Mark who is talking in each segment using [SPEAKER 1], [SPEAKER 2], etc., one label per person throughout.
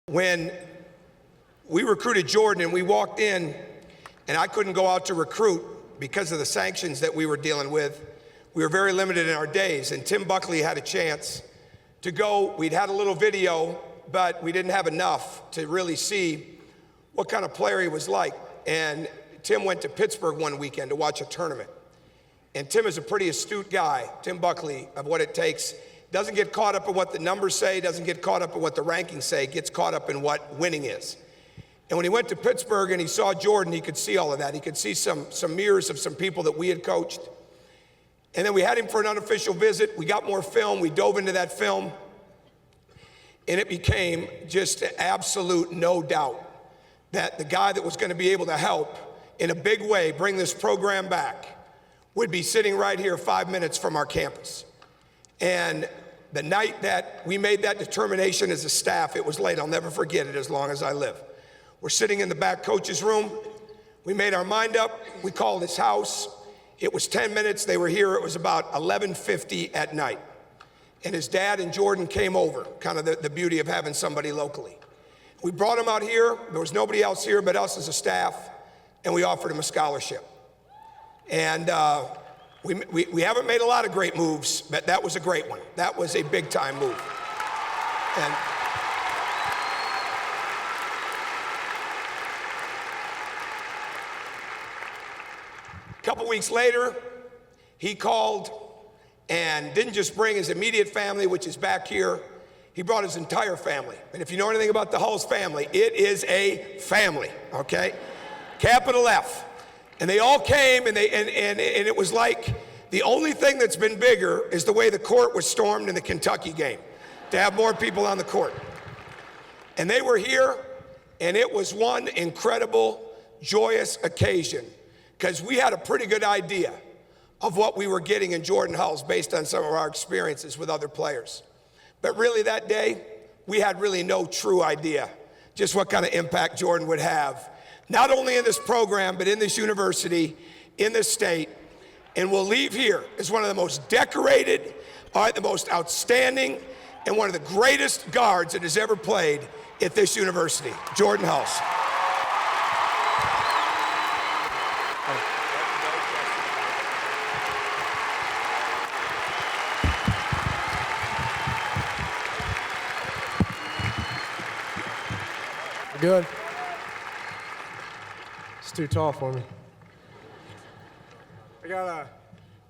[SPEAKER 1] When we recruited Jordan and we walked in and I couldn't go out to recruit because of the sanctions that we were dealing with, we were very limited in our days, and Tim Buckley had a chance to go. We'd had a little video, but we didn't have enough to really see what kind of player he was like. And Tim went to Pittsburgh one weekend to watch a tournament. And Tim is a pretty astute guy, Tim Buckley, of what it takes. Doesn't get caught up in what the numbers say, doesn't get caught up in what the rankings say, gets caught up in what winning is. And when he went to Pittsburgh and he saw Jordan, he could see all of that. He could see some mirrors of some people that we had coached. And then we had him for an unofficial visit. We got more film. We dove into that film. And it became just absolute no doubt that the guy that was going to be able to help in a big way bring this program back would be sitting right here 5 minutes from our campus. And the night that we made that determination as a staff, it was late. I'll never forget it as long as I live. We're sitting in the back coach's room. We made our mind up. We called his house. It was 10 minutes. They were here. It was about 11:50 at night. And his dad and Jordan came over, kind of the beauty of having somebody locally. We brought him out here. There was nobody else here but us as a staff, and we offered him a scholarship. And we haven't made a lot of great moves, but that was a great one. That was a big-time move. And a couple weeks later, he called and didn't just bring his immediate family, which is back here. He brought his entire family. And if you know anything about the Hulls family, it is a family, okay? Capital F. And they all came, and it was like the only thing that's been bigger is the way the court was stormed in the Kentucky game, to have more people on the court. And they were here, and it was one incredible, joyous occasion, because we had a pretty good idea of what we were getting in Jordan Hulls based on some of our experiences with other players. But really that day, we had really no true idea just what kind of impact Jordan would have, not only in this program, but in this university, in this state. And will leave here as one of the most decorated, the most outstanding, and one of the greatest guards that has ever played at this university, Jordan Hulls.
[SPEAKER 2] Good. It's too tall for me.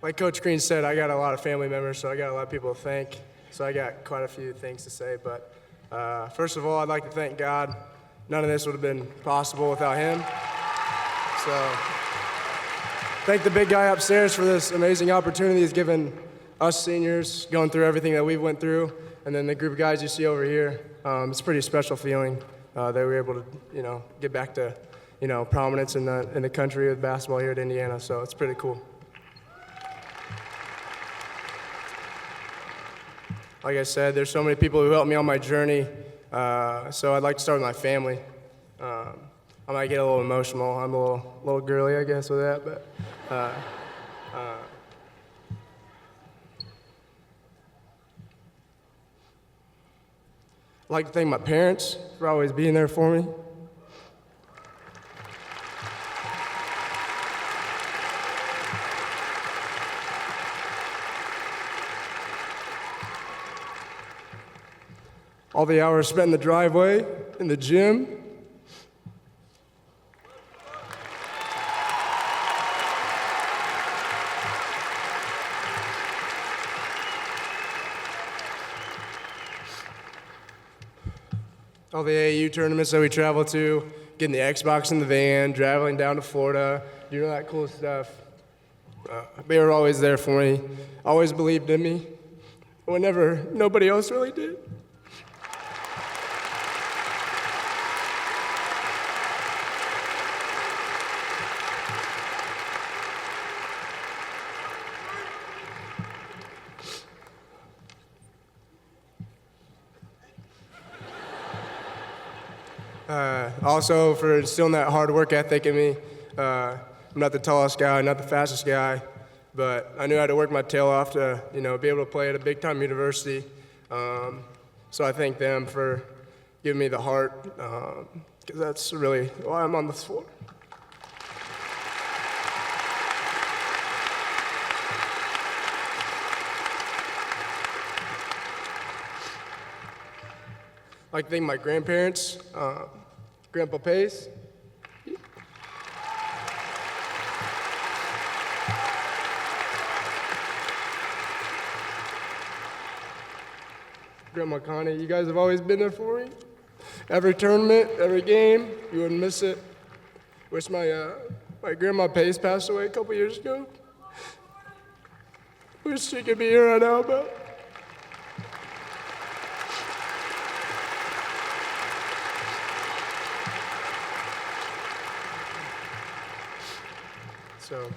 [SPEAKER 2] Like Coach Green said, I got a lot of family members, so I got a lot of people to thank. So I got quite a few things to say. But first of all, I'd like to thank God. None of this would have been possible without him. So thank the big guy upstairs for this amazing opportunity he's given us seniors, going through everything that we went through, and then the group of guys you see over here. It's a pretty special feeling that we were able to, get back to, prominence in the country with basketball here at Indiana. So it's pretty cool. Like I said, there's so many people who helped me on my journey. So I'd like to start with my family. I might get a little emotional. I'm a little girly, I guess, with that. But I'd like to thank my parents for always being there for me. All the hours spent in the driveway, in the gym. All the AAU tournaments that we traveled to, getting the Xbox in the van, traveling down to Florida, doing all that cool stuff. They were always there for me, always believed in me, whenever nobody else really did. Also for instilling that hard work ethic in me. I'm not the tallest guy, not the fastest guy, but I knew I had to work my tail off to, be able to play at a big-time university. So I thank them for giving me the heart, because that's really why I'm on this floor. I'd like to thank my grandparents, Grandpa Pace. Grandma Connie, you guys have always been there for me. Every tournament, every game, you wouldn't miss it. Wish my Grandma Pace passed away a couple years ago. Wish she could be here right now, but so,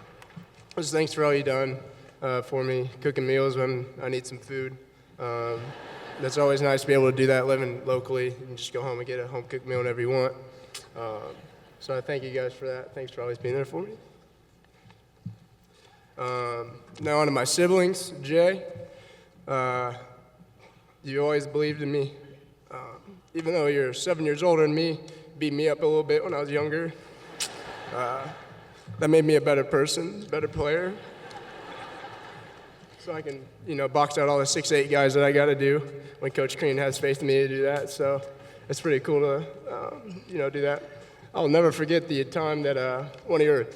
[SPEAKER 2] just thanks for all you done for me, cooking meals when I need some food. That's always nice to be able to do that living locally. You can just go home and get a home-cooked meal whenever you want. So I thank you guys for that. Thanks for always being there for me. Now on to my siblings. Jay, you always believed in me. Even though you're 7 years older than me, beat me up a little bit when I was younger. That made me a better person, better player. So I can, box out all the 6'8" guys that I got to do when Coach Crean has faith in me to do that. So it's pretty cool to, do that. I'll never forget the time that one of your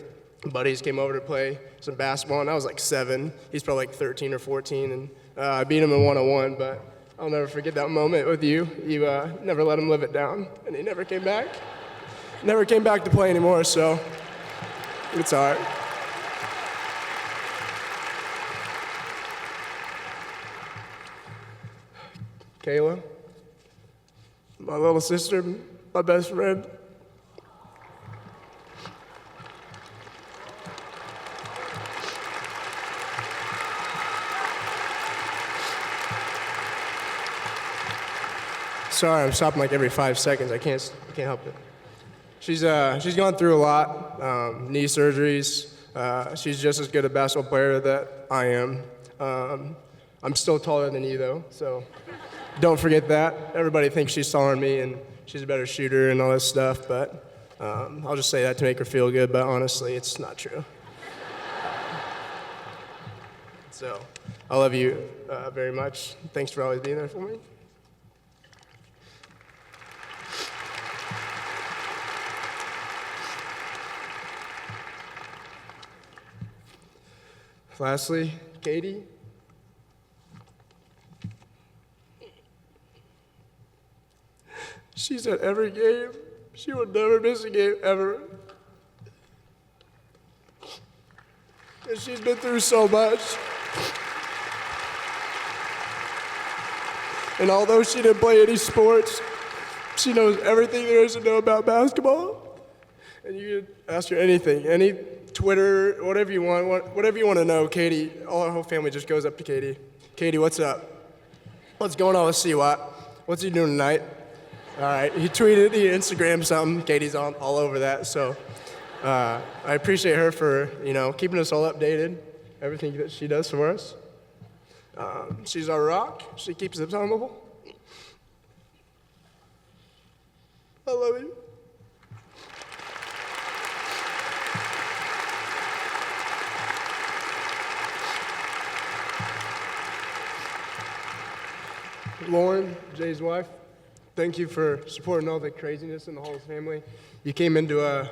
[SPEAKER 2] buddies came over to play some basketball, and I was like 7. He's probably like 13 or 14, and I beat him in one-on-one. But I'll never forget that moment with you. You never let him live it down, and he never came back. Never came back to play anymore, so it's all right. Kayla, my little sister, my best friend. Sorry, I'm stopping like every 5 seconds. I can't help it. She's gone through a lot, knee surgeries. She's just as good a basketball player that I am. I'm still taller than you though, so don't forget that. Everybody thinks she's taller than me and she's a better shooter and all this stuff, but I'll just say that to make her feel good, but honestly, it's not true. So I love you very much. Thanks for always being there for me. Lastly, Katie. She's at every game. She would never miss a game, ever. And she's been through so much. And although she didn't play any sports, she knows everything there is to know about basketball. And you can ask her anything, any Twitter, whatever you want to know. Katie, our whole family just goes up to Katie. Katie, what's up? What's going on with CWAT? What's he doing tonight? All right, he tweeted, he Instagrammed something. Katie's all over that. So I appreciate her for, keeping us all updated, everything that she does for us. She's our rock. She keeps us humble. I love you. Lauren, Jay's wife, thank you for supporting all the craziness in the whole family. You came into a,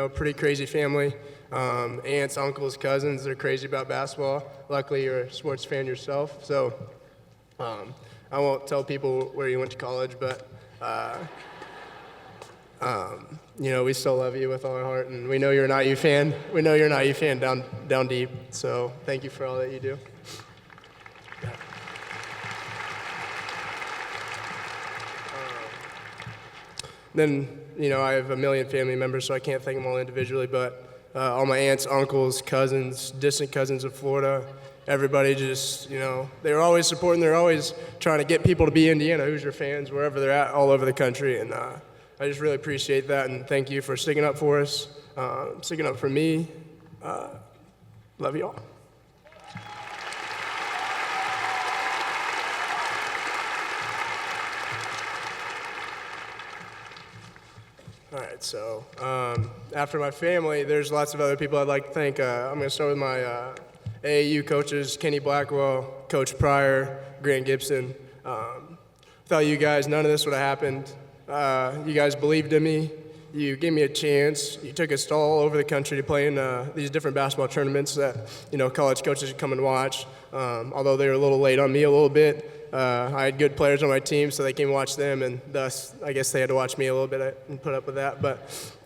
[SPEAKER 2] pretty crazy family. Aunts, uncles, cousins, they're crazy about basketball. Luckily, you're a sports fan yourself. So I won't tell people where you went to college, but, we still love you with all our heart. And we know you're an IU fan. We know you're an IU fan down deep. So thank you for all that you do. Then, I have a million family members, so I can't thank them all individually, but all my aunts, uncles, cousins, distant cousins in Florida, everybody just, they're always supporting, they're always trying to get people to be Indiana Hoosier fans wherever they're at all over the country, and I just really appreciate that, and thank you for sticking up for us, sticking up for me. Love you all. All right, so after my family, there's lots of other people I'd like to thank. I'm going to start with my AAU coaches, Kenny Blackwell, Coach Pryor, Grant Gibson. Without you guys, none of this would have happened. You guys believed in me. You gave me a chance. You took us all over the country to play in these different basketball tournaments that, college coaches could come and watch. Although they were a little late on me a little bit. I had good players on my team, so they came watch them, and thus, I guess they had to watch me a little bit and put up with that. But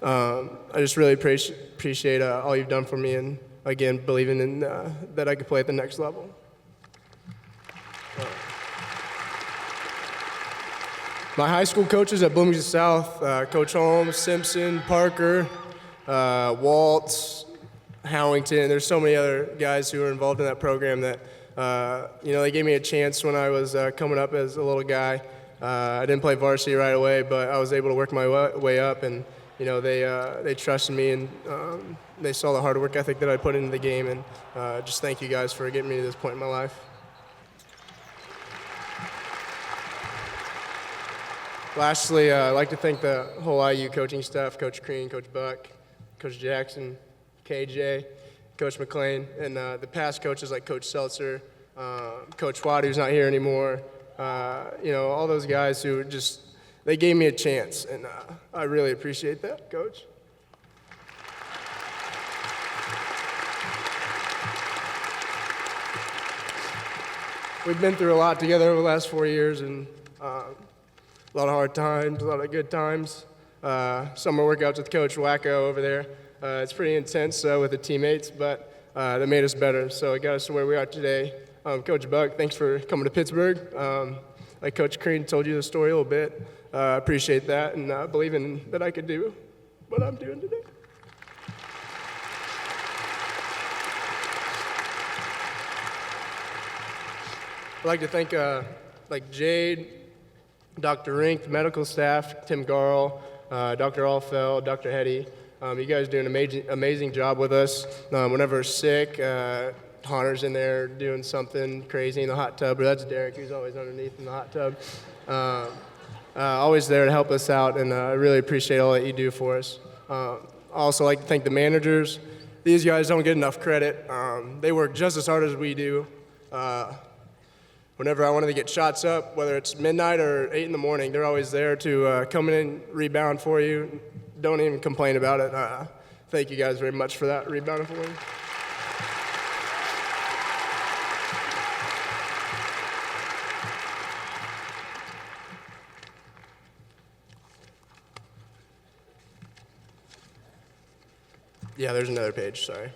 [SPEAKER 2] I just really appreciate all you've done for me, and again, believing in that I could play at the next level. My high school coaches at Bloomington South, Coach Holmes, Simpson, Parker, Waltz, Howington. There's so many other guys who were involved in that program that, they gave me a chance when I was coming up as a little guy. I didn't play varsity right away, but I was able to work my way up, and they trusted me, and they saw the hard work ethic that I put into the game, and just thank you guys for getting me to this point in my life. Lastly, I'd like to thank the whole IU coaching staff, Coach Crean, Coach Buck, Coach Jackson, KJ, Coach McLean, and the past coaches like Coach Seltzer, Coach Watt, who's not here anymore, all those guys who they gave me a chance, and I really appreciate that, Coach. We've been through a lot together over the last 4 years, and a lot of hard times, a lot of good times. Summer workouts with Coach Wacko over there. It's pretty intense with the teammates, but that made us better, so it got us to where we are today. Coach Buck, thanks for coming to Pittsburgh. Like Coach Crean told you the story a little bit. I appreciate that, and believing that I could do what I'm doing today. I'd like to thank Jade, Dr. Rink, the medical staff, Tim Garl, Dr. Allfeld, Dr. Hetty. You guys do an amazing job with us. Whenever we're sick, Hunter's in there doing something crazy in the hot tub, or that's Derek, who's always underneath in the hot tub. Always there to help us out, and I really appreciate all that you do for us. I also like to thank the managers. These guys don't get enough credit. They work just as hard as we do. Whenever I wanted to get shots up, whether it's midnight or 8 in the morning, they're always there to come in and rebound for you. Don't even complain about it. Thank you guys very much for that, rebounding for me. Yeah, there's another page, sorry.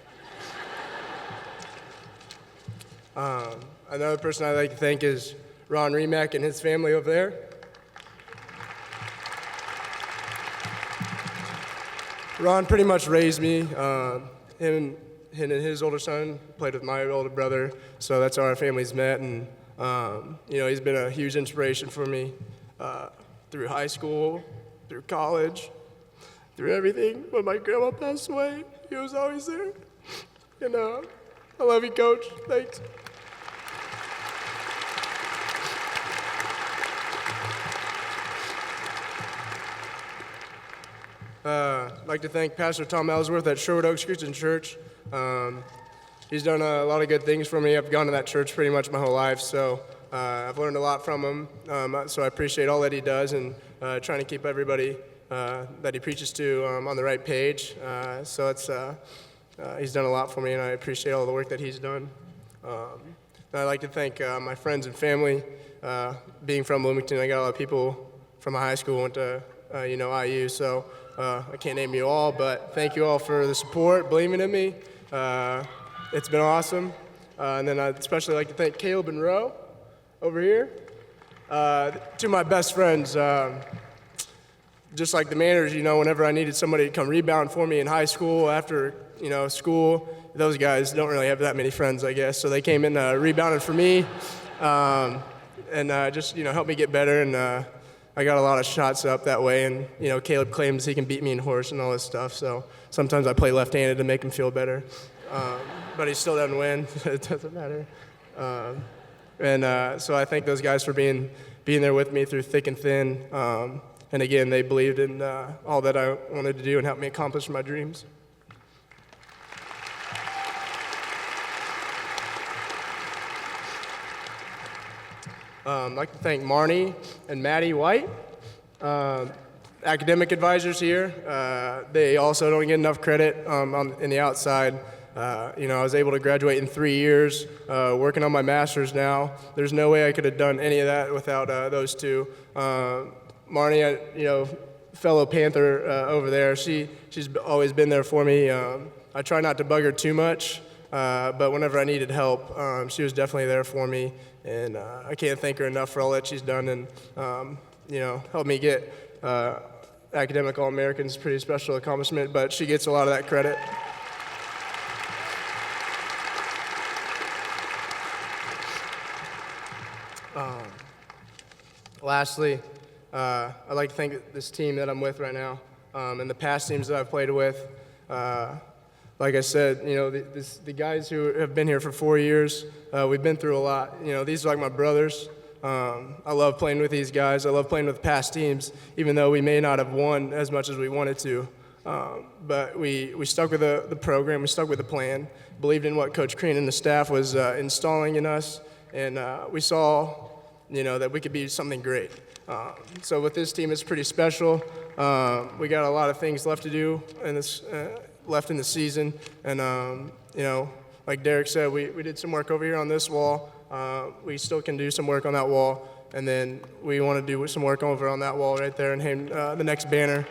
[SPEAKER 2] Another person I'd like to thank is Ron Remack and his family over there. Ron pretty much raised me. Him and his older son played with my older brother, so that's how our families met. And he's been a huge inspiration for me through high school, through college, through everything. When my grandma passed away, he was always there. And I love you, Coach. Thanks. I'd like to thank Pastor Tom Ellsworth at Sherwood Oaks Christian Church. He's done a lot of good things for me. I've gone to that church pretty much my whole life, so I've learned a lot from him. So I appreciate all that he does, and trying to keep everybody that he preaches to on the right page. So he's done a lot for me, and I appreciate all the work that he's done. I'd like to thank my friends and family. Being from Bloomington, I got a lot of people from my high school went to IU, so I can't name you all, but thank you all for the support, believing in me. It's been awesome. And then I'd especially like to thank Caleb and Roe over here. To my best friends, just like the managers, whenever I needed somebody to come rebound for me in high school, after, school, those guys don't really have that many friends, I guess. So they came in rebounded for me and just, helped me get better. And I got a lot of shots up that way, and Caleb claims he can beat me in horse and all this stuff. So sometimes I play left-handed to make him feel better, but he still doesn't win. It doesn't matter. So I thank those guys for being there with me through thick and thin. And again, they believed in all that I wanted to do and helped me accomplish my dreams. I'd like to thank Marnie and Maddie White, academic advisors here. They also don't get enough credit in the outside. I was able to graduate in 3 years, working on my master's now. There's no way I could have done any of that without those two. Marnie, fellow Panther over there, she's always been there for me. I try not to bug her too much, but whenever I needed help, she was definitely there for me. And I can't thank her enough for all that she's done and, helped me get academic All-American's pretty special accomplishment, but she gets a lot of that credit. Lastly, I'd like to thank this team that I'm with right now and the past teams that I've played with. Like I said, the guys who have been here for 4 years, we've been through a lot. These are like my brothers. I love playing with these guys. I love playing with past teams, even though we may not have won as much as we wanted to. But we stuck with the program. We stuck with the plan, believed in what Coach Crean and the staff was installing in us, and we saw that we could be something great. So with this team, it's pretty special. We got a lot of things left to do left in the season, and like Derek said, we did some work over here on this wall. We still can do some work on that wall, and then we want to do some work over on that wall right there and hang the next banner.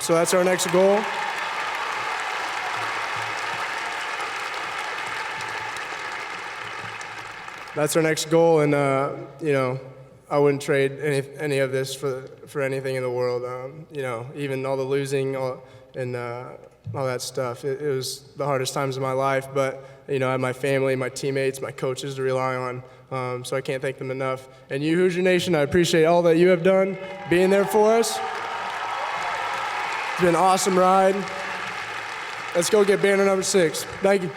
[SPEAKER 2] So that's our next goal. That's our next goal, and I wouldn't trade any of this for anything in the world. Even all the losing and all that stuff. It was the hardest times of my life, but I had my family, my teammates, my coaches to rely on. So I can't thank them enough. And you, Hoosier Nation, I appreciate all that you have done, being there for us. It's been an awesome ride. Let's go get banner number 6. Thank you.